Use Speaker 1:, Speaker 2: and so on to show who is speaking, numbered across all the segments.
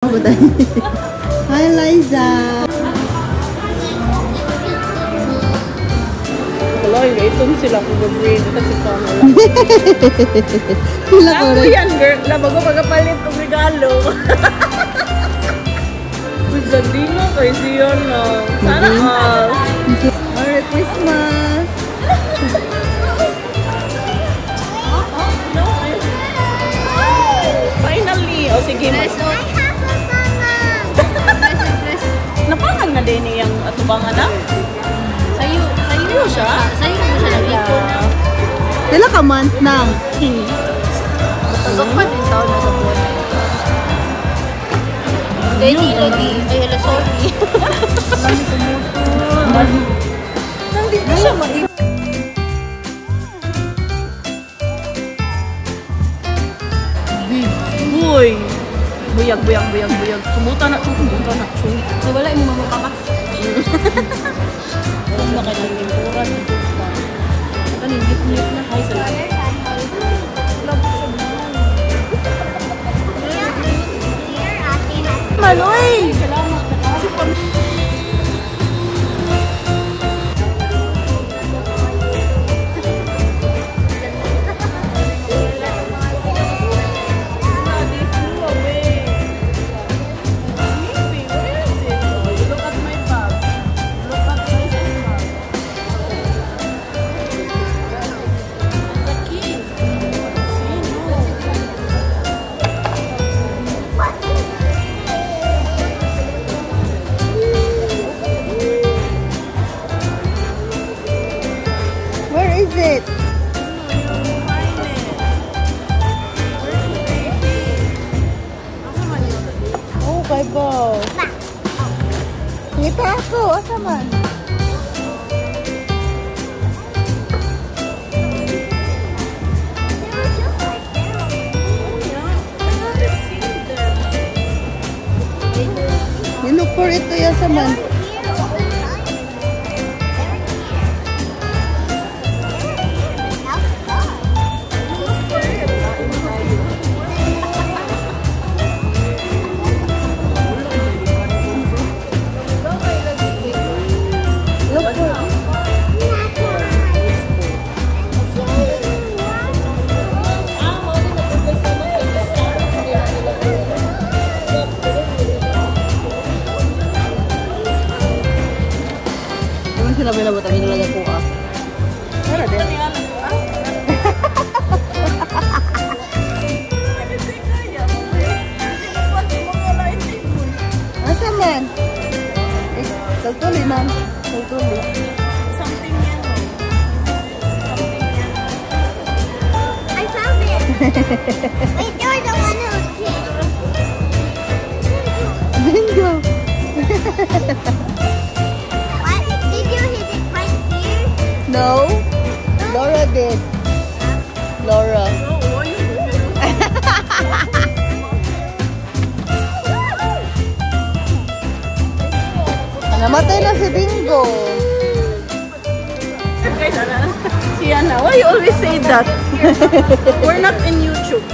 Speaker 1: Hi, Liza.
Speaker 2: Wala, itong sila kung mag-grade. Ito si Pamela.
Speaker 1: Sila ko
Speaker 2: Ako
Speaker 1: rin.
Speaker 2: yan, girl. Labago magapalit ng regalo. Gandino kay Zion na. Sana all.
Speaker 1: Merry Christmas.
Speaker 2: Finally. O sige, napangan na din yung atubangan na.
Speaker 3: Sayo
Speaker 2: Sayo siya?
Speaker 3: Sayo mo siya nabito.
Speaker 1: Pila ka month na?
Speaker 3: Pagkapan din taon na sa buwan. Dahil lagi. Ay, hala, sorry.
Speaker 2: Nandito siya mag- Uy! Buyag. Kumuta na, chung.
Speaker 3: So, wala yung mamukha ka.
Speaker 2: Kung na kayo ng pintura, pintura. Kaningit-ngit na. Ay, salamat. Maloy! Salamat.
Speaker 1: Where is it? Oh, kay boss. Ngita ako. Asa man? You look for it to yasa man. Look for Naman sila binabot ang inulaga ko ah. Pero din. Asa man? Tagtuli man. Tagtuli.
Speaker 2: Something yan.
Speaker 3: I found it. Wait, you're the one who
Speaker 1: Bingo.
Speaker 3: What? Did you hit it right here?
Speaker 1: No. Laura did. Laura. Namatay na si Bingo.
Speaker 2: Sienna, why you always say that? We're not in YouTube.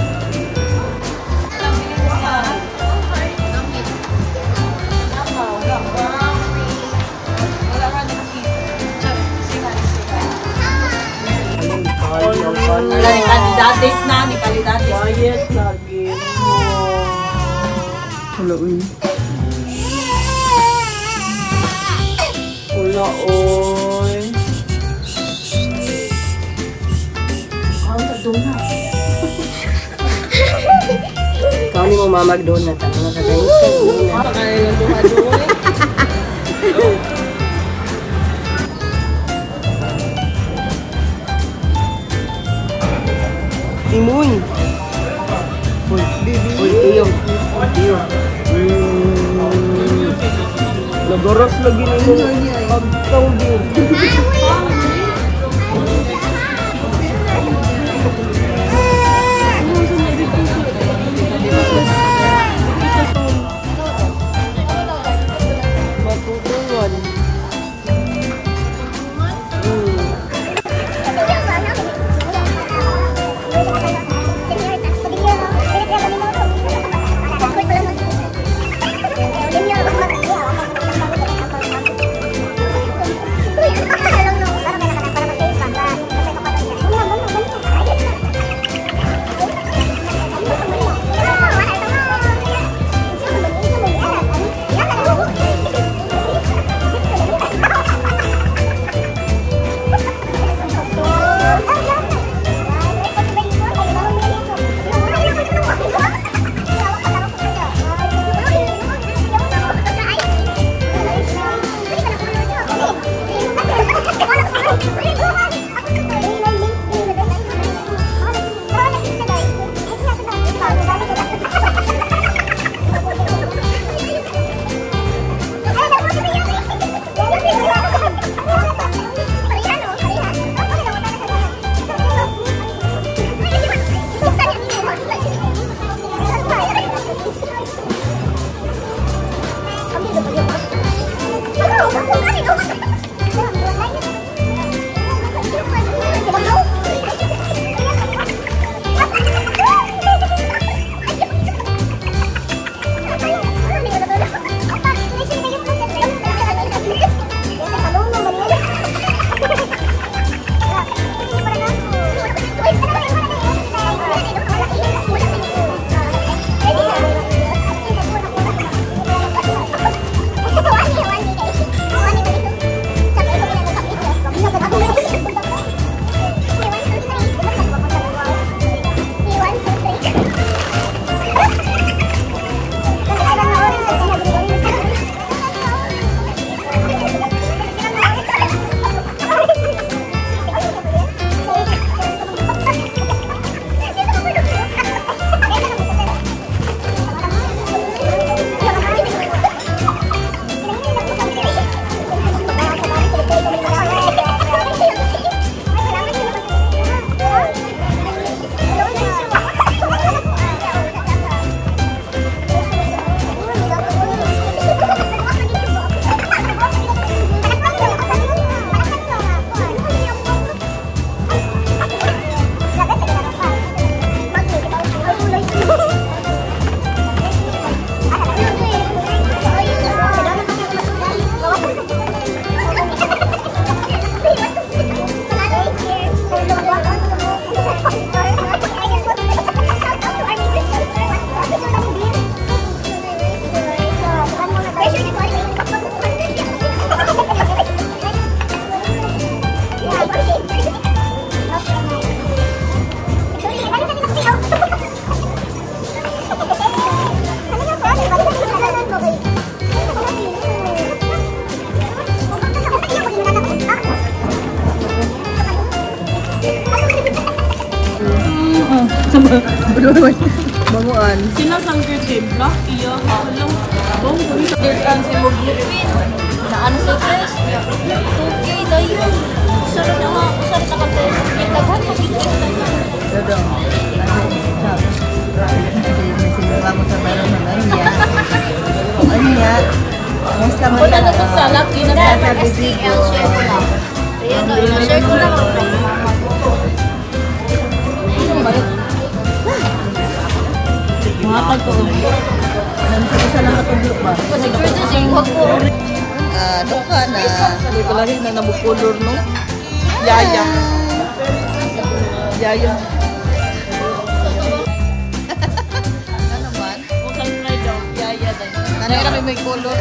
Speaker 3: Wala, ni kandidates na, ni kandidates.
Speaker 2: Quiet lagi.
Speaker 1: Hello, uy.
Speaker 2: Wala, oy.
Speaker 4: Ikaw ni mo mamag-donut. Ano na kagayin ka?
Speaker 2: Pakain ng duha-duha.
Speaker 4: Timoy. Uy, uy, tiyo. Tiyo.
Speaker 2: Nagaras lagi na yung pagtawag yun.
Speaker 4: Matutulon.
Speaker 1: Banguan.
Speaker 2: Sinasangkir kay Black, iya. Alam, bong, dirkan si Muglupin.
Speaker 3: Naano sa Chris? Okay, dayo. Usara na nga, usara na ka Chris. Yung daghan mo, gitik na nga.
Speaker 1: Dodo. Sinuha mo sa bayan ng Anya. Anya. Basta mo
Speaker 2: Wala na ko sa laki na sa
Speaker 3: STL, share ko lang. Ayan na, share ko lang.
Speaker 1: Muhatag ko. Isa lang katulog ba?
Speaker 3: Kasi Curtis, yung wag ko.
Speaker 1: Doka na.
Speaker 2: Sabi ko lang na nabukulor, no? Yaya. Yaya.
Speaker 1: Ano man?
Speaker 2: Kung saan try daw, yaya daw.
Speaker 1: Nanay kami may color.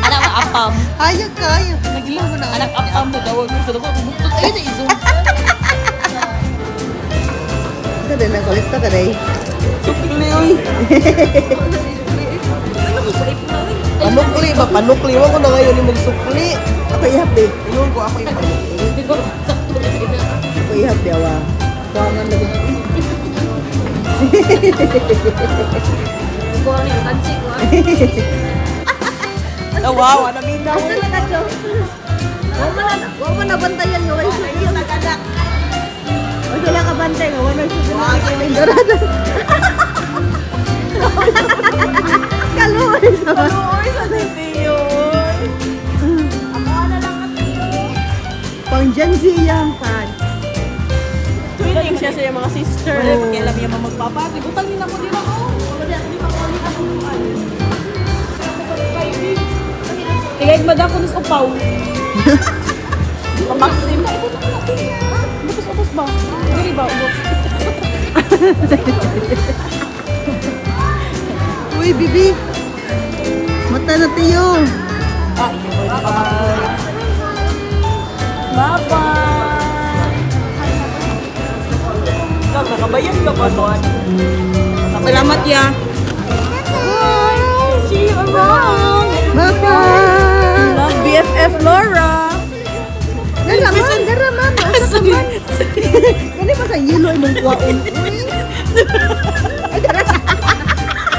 Speaker 2: Anak na apam.
Speaker 1: Hayag kayo. Nagilang mo na.
Speaker 2: Anak apam na daw. Gusto na buktot. Ayun na izo.
Speaker 1: Ito din, nakolekta ka rin.
Speaker 2: Sukli, uy.
Speaker 4: Panukli ba? Panukli. Huwag ko na ngayon yung magsukli.
Speaker 1: Ako ihabi.
Speaker 4: Iyon ko ako yung panukli.
Speaker 2: Hindi ko sakto.
Speaker 1: Ako ihabi, awa. Buwangan na ba?
Speaker 3: Buwan yung kansi ko.
Speaker 4: Wow, naminaw.
Speaker 1: Asa na ka, Jo? Huwag mo na bantayan nga. Huwag mo na kanak. Huwag sila ka bantay nga. Huwag mo na kiling dorado. Kaluoy sa ba?
Speaker 2: Uy, sa tiyo.
Speaker 1: Pang dyan siyang kan.
Speaker 2: Twinning siya sa yung mga sister.
Speaker 1: Oo.
Speaker 2: Kaya alam niya mga magpapati. Butang nila mo din ako. Tingay mada ko nus upaw. Pamaksim. Bukos ba? Dili ba?
Speaker 1: Uy, bibi. Mata na tiyo.
Speaker 2: Bye-bye! Nakabayan ka pa doon. Salamat ya. See you around.
Speaker 1: Bye-bye.
Speaker 2: Love BFF Laura.
Speaker 1: Daraman, daraman. Kani pa sa yelo imong kuwaon. Ay, daraman.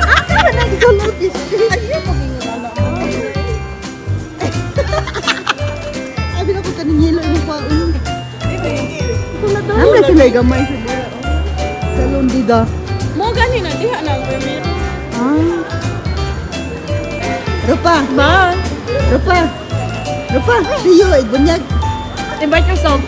Speaker 1: Ate man nagsulot is. Ay, pagingala mo. Abi na ko kaning yelo imong kuwaon. Ano sila gamay sa dira? Salon dida.
Speaker 2: Mo gani na diha na primero.
Speaker 1: Ah. Rupa,
Speaker 2: Bye.
Speaker 1: Rupa. Rupa, tiyo ay bunyag.
Speaker 2: Invite yourself.